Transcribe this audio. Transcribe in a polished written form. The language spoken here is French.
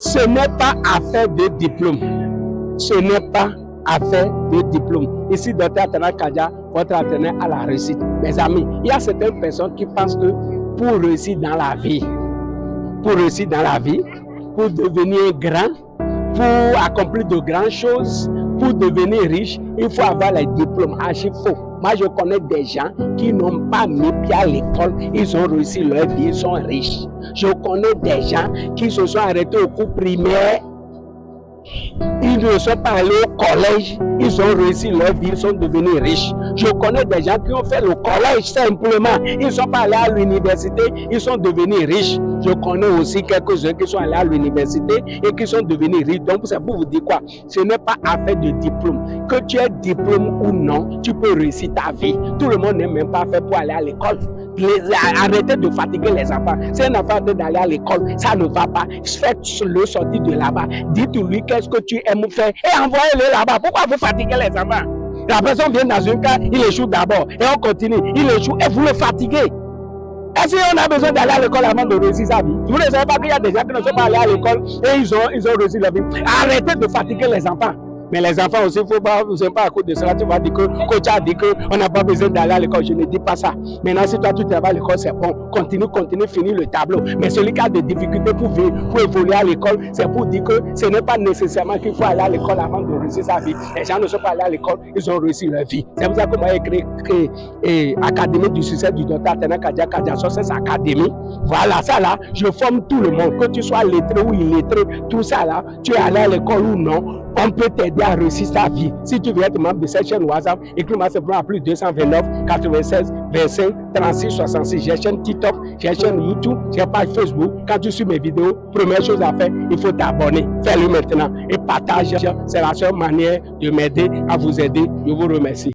Ce n'est pas affaire de diplôme. Ce n'est pas affaire de diplôme. Ici, Dr. Athéna Kadia, votre entraîneur à la réussite. Mes amis, il y a certaines personnes qui pensent que pour réussir dans la vie, pour devenir grand, pour accomplir de grandes choses, pour devenir riche, il faut avoir les diplômes. Archi faux. Moi, je connais des gens qui n'ont pas mis pied à l'école, ils ont réussi leur vie, ils sont riches. Je connais des gens qui se sont arrêtés au cours primaire, ils ne sont pas allés au collège, ils ont réussi leur vie, ils sont devenus riches. Je connais des gens qui ont fait le collège simplement, ils ne sont pas allés à l'université, ils sont devenus riches. Je connais aussi quelques-uns qui sont allés à l'université et qui sont devenus riches. Donc, c'est pour vous dire quoi? Ce n'est pas affaire de diplôme. Que tu aies diplôme ou non, tu peux réussir ta vie. Tout le monde n'est même pas fait pour aller à l'école. Arrêtez de fatiguer les enfants. Si un enfant veut d'aller à l'école, ça ne va pas. Faites-le sortir de là-bas. Dites-lui qu'est-ce que tu aimes faire et envoyez-le là-bas. Pourquoi vous fatiguez les enfants? La personne vient dans une cas, il échoue d'abord et on continue. Il échoue et vous le fatiguez. Est-ce qu'on a besoin d'aller à l'école avant de réussir sa vie? Vous ne savez pas qu'il y a des gens qui ne sont pas allés à l'école et ils ont réussi leur vie. Arrêtez de fatiguer les enfants. Mais les enfants aussi, il ne faut pas, vous n'aimez pas à cause de cela, tu vas dire que coach a dit qu'on n'a pas besoin d'aller à l'école. Je ne dis pas ça. Maintenant, si toi tu travailles à l'école, c'est bon. Continue, finis le tableau. Mais celui qui a des difficultés pour évoluer à l'école, c'est pour dire que ce n'est pas nécessairement qu'il faut aller à l'école avant de réussir sa vie. Les gens ne sont pas allés à l'école, ils ont réussi leur vie. C'est pour ça que moi j'ai créé Académie du succès du Dr. Athéna Kadia, Kadia Success Academy. Voilà, ça là, je forme tout le monde. Que tu sois lettré ou illettré, tout ça là, tu es allé à l'école ou non, on peut t'aider à réussir sa vie. Si tu veux être membre de cette chaîne WhatsApp, écris-moi simplement à plus 229 96 25 36 66. J'ai chaîne TikTok, j'ai chaîne YouTube, j'ai page Facebook. Quand tu suis mes vidéos, première chose à faire, il faut t'abonner. Fais-le maintenant et partage. C'est la seule manière de m'aider à vous aider. Je vous remercie.